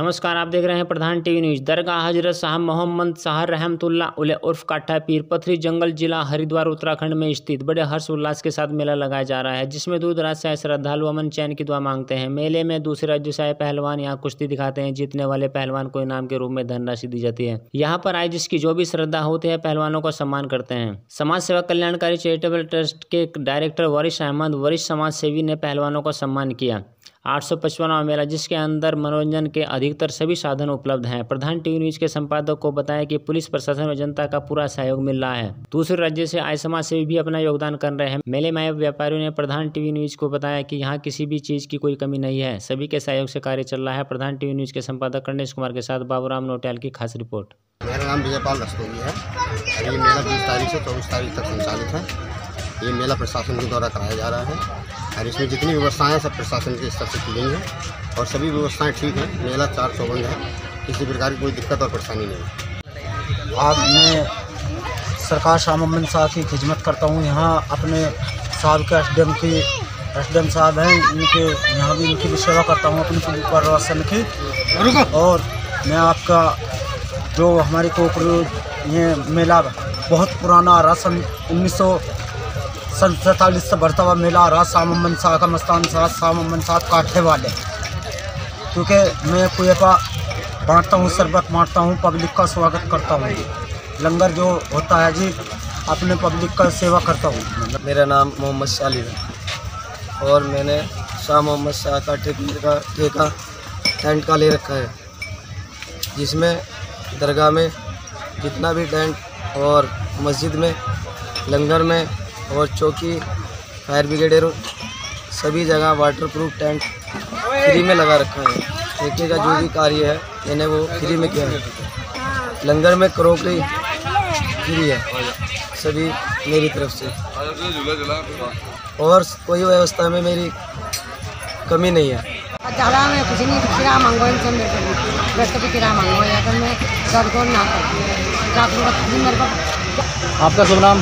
नमस्कार, आप देख रहे हैं प्रधान टीवी न्यूज। दरगाह हजरत साहब मोहम्मद शाह रहमतुल्लाह अलैह उर्फ काठा पीर पथरी जंगल जिला हरिद्वार उत्तराखंड में स्थित बड़े हर्ष उल्लास के साथ मेला लगाया जा रहा है, जिसमें दूर दराज से आए श्रद्धालु अमन चैन की दुआ मांगते हैं। मेले में दूसरे राज्यों से आए पहलवान यहाँ कुश्ती दिखाते हैं। जीतने वाले पहलवान को इनाम के रूप में धनराशि दी जाती है। यहाँ पर आए जिसकी जो भी श्रद्धा होती है पहलवानों का सम्मान करते हैं। समाज सेवा कल्याणकारी चैरिटेबल ट्रस्ट के डायरेक्टर वरिश अहमद वरिष्ठ समाज सेवी ने पहलवानों का सम्मान किया। 855वां मेला, जिसके अंदर मनोरंजन के अधिकतर सभी साधन उपलब्ध हैं। प्रधान टीवी न्यूज के संपादक को बताया कि पुलिस प्रशासन व जनता का पूरा सहयोग मिल रहा है। दूसरे राज्य से आए समाज सेवी भी अपना योगदान कर रहे हैं। मेले में आए व्यापारियों ने प्रधान टीवी न्यूज को बताया कि यहाँ किसी भी चीज की कोई कमी नहीं है, सभी के सहयोग से कार्य चल रहा है। प्रधान टीवी न्यूज के संपादक कर्णेश कुमार के साथ बाबूराम नोटियाल की खास रिपोर्ट। मेरा नाम विजयपाल रस्तोगी है और ये मेला 20 तारीख से 24 तारीख तक संचालित है। ये मेला प्रशासन के द्वारा कराया जा रहा है और इसमें जितनी व्यवस्थाएं हैं सब प्रशासन के स्तर से की गई हैं और सभी व्यवस्थाएं ठीक हैं। मेला 4 चौबंद है, किसी प्रकार की कोई दिक्कत और परेशानी नहीं है। आज मैं सरकार शाह मोहम्मद शाह की खिदमत करता हूँ। यहाँ अपने साहब के एसडीएम साहब हैं, इनके यहाँ भी इनकी भी सेवा करता हूँ अपनी प्रशासन की। और मैं आपका जो हमारी कोकरू ये मेला बहुत पुराना आ रहा, सन 1947 से बढ़ता हुआ मेला आ रहा। शाह मोहम्मद शाह का मस्तान शाह मोहम्मद शाह काठे वाले, क्योंकि मैं कुएपा बांटता हूँ, शरबत बांटता हूँ, पब्लिक का स्वागत करता हूँ। लंगर जो होता है जी, अपने पब्लिक का सेवा करता हूँ। मेरा नाम मोहम्मद सालिम है और मैंने शाह मोहम्मद शाह का ठेका टेंट का ले रखा है, जिसमें दरगाह में जितना भी टेंट और मस्जिद में, लंगर में और चौकी, फायर ब्रिगेड सभी जगह वाटरप्रूफ टेंट फ्री में लगा रखा है। ठेके का जो भी कार्य है मैंने वो फ्री में किया है। लंगर में क्रॉकरी फ्री है सभी मेरी तरफ से, और कोई व्यवस्था में मेरी कमी नहीं है। ज़्यादा मैं कुछ नहीं, किराया मांगो इनसे, मेरे को भी किराया मांगो या फिर मैं दर्द ना कर। आपका शुभ नाम?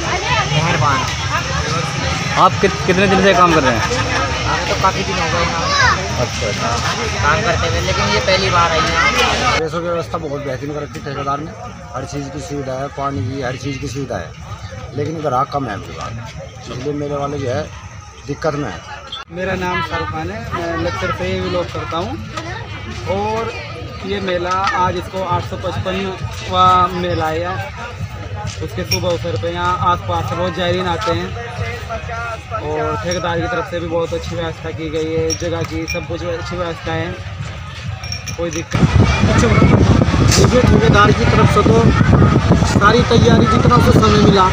मेहरबान। आप कितने दिन से काम कर रहे हैं? हमें तो काफ़ी दिन हो गए ना। अच्छा काम करते हुए, लेकिन ये पहली बार आई है। पैसों की व्यवस्था बहुत बेहतरीन कर रखी ठेकेदार ने, हर चीज़ की सुविधा है, पानी की हर चीज़ की सुविधा है, लेकिन ग्राहक कम है इसलिए मेरे वाले जो है दिक्कत में है। मेरा नाम शाहरुख खान है, मैं लेक्चर पे ही व्लॉग करता हूँ। और ये मेला आज इसको 855वां मेला है। उसके शुभ अवसर पे यहाँ आसपास से बहुत जायरीन आते हैं और ठेकेदार की तरफ से भी बहुत अच्छी व्यवस्था की गई है। जगह की सब कुछ अच्छी व्यवस्था है, कोई दिक्कत देखिए, ठेकेदार की तरफ से तो सारी तैयारी, जितना उसे समय मिला,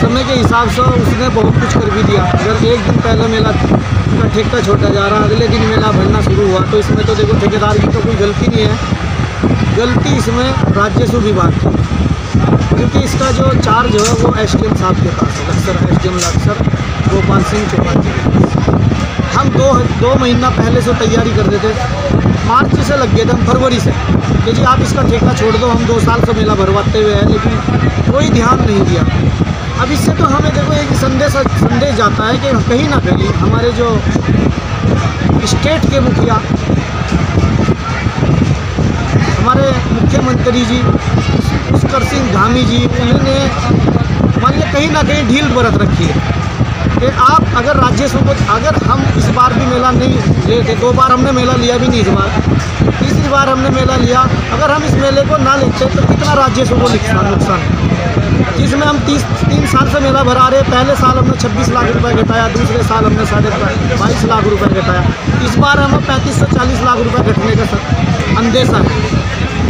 समय के हिसाब से उसने बहुत कुछ कर भी दिया। अगर एक दिन पहले मेला का ठेका छोटा जा रहा, अगले दिन मेला भरना शुरू हुआ, तो इसमें तो देखो ठेकेदार की तो कोई गलती नहीं है। गलती इसमें राजस्व विभाग की, क्योंकि इसका जो चार्ज है वो एसडीएम साहब के पास है, एसडीएम लक्सर गोपाल सिंह चौहान जी। हम दो महीना पहले से तैयारी कर रहे थे, मार्च से लग गए थे हम, फरवरी से कि जी आप इसका ठेका छोड़ दो, हम 2 साल से मेला भरवाते हुए हैं, लेकिन कोई ध्यान नहीं दिया। अब इससे तो हमें देखो एक संदेश जाता है कि कहीं ना कहीं हमारे जो स्टेट के मुखिया, हमारे मुख्यमंत्री जी पुष्कर सिंह धामी जी, उन्होंने मान लिया कहीं ना कहीं ढील बरत रखी है कि आप अगर राजस्व को, अगर हम इस बार भी मेला नहीं लेते, 2 बार हमने मेला लिया भी नहीं, इस बार तीसरी बार हमने मेला लिया, अगर हम इस मेले को ना लेते तो कितना राजस्व को नुकसान है। जिसमें हम 3 साल से मेला भरा रहे, पहले साल हमने 26 लाख रुपए घटाया, दूसरे साल हमने 22.5 लाख रुपए घटाया, इस बार हमें 35 से 40 लाख रुपए घटने का अंदेशा है।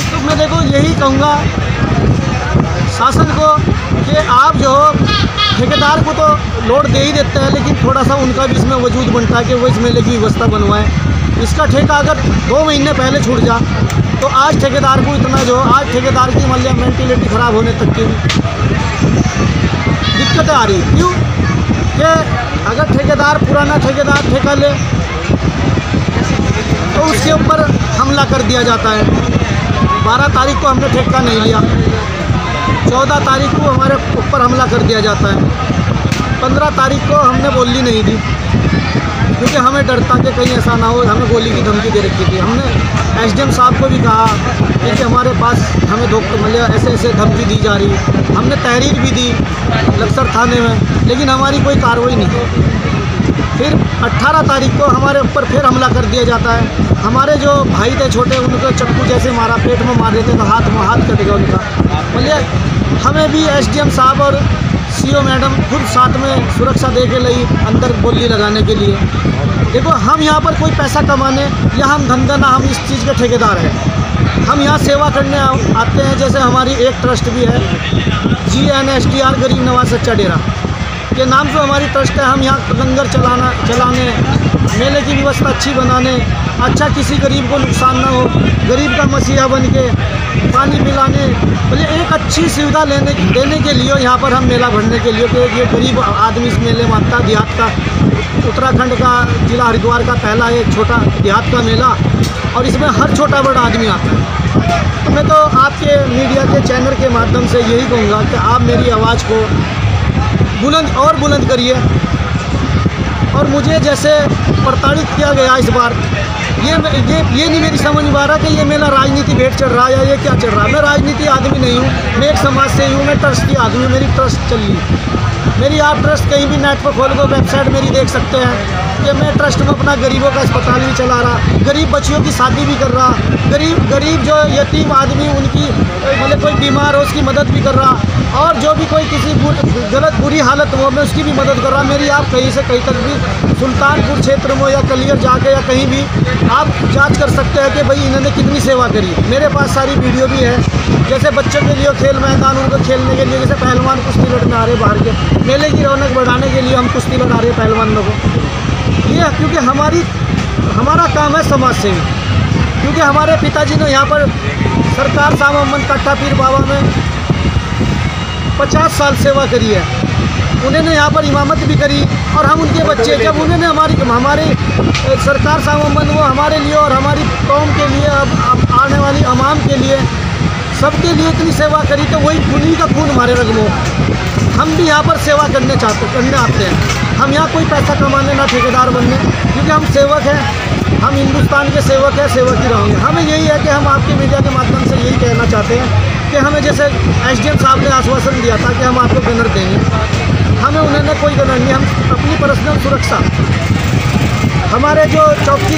तो मैं देखो यही कहूँगा शासन को कि आप जो ठेकेदार को तो लोड दे ही देते हैं, लेकिन थोड़ा सा उनका भी इसमें वजूद बनता है कि वो इस मेले की व्यवस्था बनवाएं। इसका ठेका अगर 2 महीने पहले छूट जा तो आज ठेकेदार को इतना जो, आज ठेकेदार की मान लिया मेंटेलिटी ख़राब होने तक की दिक्कतें आ रही। क्यों कि अगर ठेकेदार, पुराना ठेकेदार ठेका ले तो उसके ऊपर हमला कर दिया जाता है। 12 तारीख को हमने ठेका नहीं लिया, 14 तारीख को हमारे ऊपर हमला कर दिया जाता है, 15 तारीख को हमने बोली नहीं दी, क्योंकि हमें डर था कि कहीं ऐसा ना हो, हमें गोली की धमकी दे रखी थी। हमने एसडीएम साहब को भी कहा कि हमारे पास हमें मतलब ऐसे ऐसे धमकी दी जा रही। हमने तहरीर भी दी लक्सर थाने में, लेकिन हमारी कोई कार्रवाई नहीं की। फिर 18 तारीख को हमारे ऊपर फिर हमला कर दिया जाता है। हमारे जो भाई थे छोटे, उनको चक्कू जैसे मारा, पेट में मार देते तो हाथ कट गया उनका। बोलिए हमें भी एसडीएम साहब और सीओ मैडम खुद साथ में सुरक्षा दे के लाई अंदर गोली लगाने के लिए। देखो हम यहाँ पर कोई पैसा कमाने या हम धंधा ना, हम इस चीज़ के ठेकेदार हैं। हम यहाँ सेवा करने आते हैं। जैसे हमारी एक ट्रस्ट भी है GNSTR गरीब नवाज सच्चा डेरा के नाम से हमारी ट्रस्ट है। हम यहाँ लंगर चलाने, मेले की व्यवस्था अच्छी बनाने, अच्छा किसी गरीब को नुकसान ना हो, गरीब का मसीहा बन के पानी पिलाने, बोले एक अच्छी सुविधा देने के लिए यहाँ पर हम मेला भरने के लिए कि ये गरीब आदमी इस मेले में आता। देहात का, उत्तराखंड का जिला हरिद्वार का पहला एक छोटा देहात का मेला, और इसमें हर छोटा बड़ा आदमी आता है। मैं तो आपके मीडिया के चैनल के माध्यम से यही कहूँगा कि आप मेरी आवाज़ को बुलंद करिए। और मुझे जैसे प्रताड़ित किया गया इस बार, ये नहीं मेरी समझ में आ रहा कि ये मेरा राजनीति भेंट चल रहा है या ये क्या चल रहा है। मैं राजनीति आदमी नहीं हूँ, मैं एक समाज से ही हूँ, मैं ट्रस्ट की आदमी हूँ। मेरी ट्रस्ट चल रही, मेरी आप ट्रस्ट कहीं भी नेट पर खोल को वेबसाइट मेरी देख सकते हैं कि मैं ट्रस्ट में अपना गरीबों का अस्पताल भी चला रहा, गरीब बच्चियों की शादी भी कर रहा, गरीब जो यतीम आदमी उनकी मतलब कोई बीमार हो उसकी मदद भी कर रहा, और जो भी कोई किसी बुरी हालत हो मैं उसकी भी मदद कर रहा। मेरी आप कहीं से कहीं तक भी सुल्तानपुर क्षेत्र में या कलियर जाके या कहीं भी आप जांच कर सकते हैं कि भाई इन्होंने कितनी सेवा करी। मेरे पास सारी वीडियो भी है। जैसे बच्चों के लिए खेल मैदान, उनको खेलने के लिए, जैसे पहलवान कुश्ती लड़ने आ रहे बाहर के, मेले की रौनक बढ़ाने के लिए हम कुश्ती लड़ा रहे पहलवान लोगों को। ये क्योंकि हमारा काम है समाज सेवी। क्योंकि हमारे पिताजी ने यहाँ पर सरकार शाह मोहम्मद काठा पीर बाबा में 50 साल सेवा करी है। उन्होंने यहाँ पर इमामत भी करी, और हम उनके बच्चे, जब उन्होंने हमारे सरकार शाह मोहम्मद वो हमारे लिए और हमारी कौम के लिए, अब आने वाली अवाम के लिए, सबके लिए इतनी सेवा करी, तो वही उन्हीं का खून हमारे रग में। हम भी यहाँ पर सेवा करने आते हैं। हम यहाँ कोई पैसा कमाने ना ठेकेदार बनने, क्योंकि हम सेवक हैं, हम हिंदुस्तान के सेवक हैं, सेवक ही रहेंगे। हमें यही है कि हम आपके मीडिया के माध्यम से यही कहना चाहते हैं कि हमें जैसे एसडीएम साहब ने आश्वासन दिया था कि हम आपको गनर देंगे, हमें उन्होंने कोई गनर नहीं। हम अपनी पर्सनल सुरक्षा, हमारे जो चौकी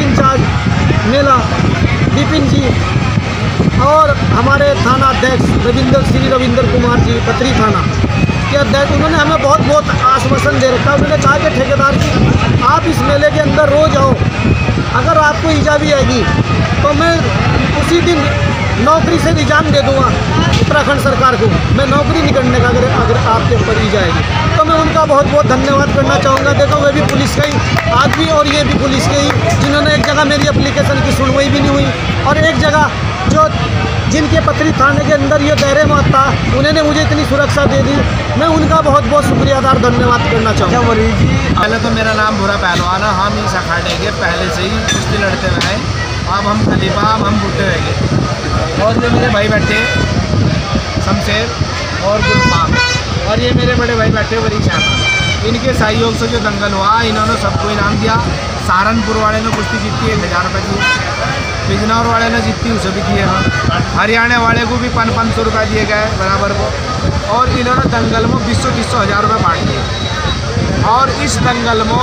इंचार्ज मेला विपिन जी और हमारे थाना अध्यक्ष श्री रविंद्र कुमार जी पत्री थाना के अध्यक्ष, उन्होंने हमें बहुत आश्वासन दे रखा। उन्होंने कहा कि ठेकेदार जी आप इस मेले के अंदर रोज आओ, अगर आपको ईजा भी आएगी तो मैं उसी दिन नौकरी से रिजाइन दे दूँगा उत्तराखंड सरकार को। मैं नौकरी नहीं करने का अगर आपके ऊपर ईजा आएगी तो मैं उनका बहुत धन्यवाद करना चाहूँगा। देखो मैं भी पुलिस का ही आदमी और ये भी पुलिस के ही, जिन्होंने एक जगह मेरी एप्लीकेशन की सुनवाई भी नहीं हुई, और एक जगह जो जिनके पत्री थाने के अंदर ये दायरे में था उन्होंने मुझे इतनी सुरक्षा दे दी। मैं उनका बहुत शुक्रियादार धन्यवाद करना चाहूँगा। मरीज जी, पहले तो मेरा नाम भूरा पहलवान है। हम इस अखाड़े के पहले से ही कुश्ती लड़ते हुए हैं। अब हम खलीफा, अब हम बूटे रहेंगे। और जो मेरे भाई बैठे शमशेर और गुलफाम, और ये मेरे बड़े भाई बैठे वरीश अहमद, इनके सहयोग से जो दंगल हुआ इन्होंने सबको इनाम दिया। सहारनपुर वाले ने कुश्ती जीती 1000 रुपये की, बिजनौर वाले ने जीती उसे भी दिए हैं, हरियाणा वाले को भी 500 रुपये दिए गए बराबर को, और इन्होंने दंगल में 200-300 हज़ार रुपये बांट दिए। और इस दंगल में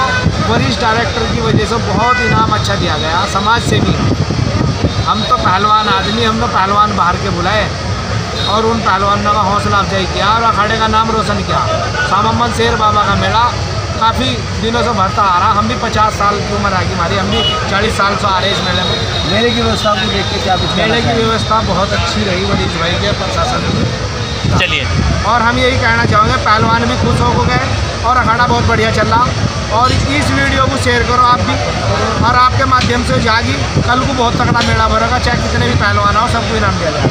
वरिष्ठ डायरेक्टर की वजह से बहुत इनाम अच्छा दिया गया। समाज सेवी हम तो पहलवान आदमी, हम तो पहलवान बाहर के बुलाए और उन पहलवानों का हौसला अफजाई किया और अखाड़े का नाम रोशन किया। शाह मोहम्मद शेर बाबा का मेला काफ़ी दिनों से भरता आ रहा। हम भी 50 साल की उम्र आगे हमारी, हम भी 40 साल से आ रहे इस मेले में। मेले की व्यवस्था को देख के क्या कुछ मेले की व्यवस्था बहुत अच्छी रही वरीश भाई के प्रशासन में। चलिए, और हम यही कहना चाहेंगे, पहलवान भी खुश हो गए और अखाड़ा बहुत बढ़िया चल रहा। और इस वीडियो को शेयर करो आप भी, और आपके माध्यम से जागी कल को बहुत तगड़ा मेला भरेगा, चाहे कितने भी पहलवान हो सबको इनाम दिया जाए।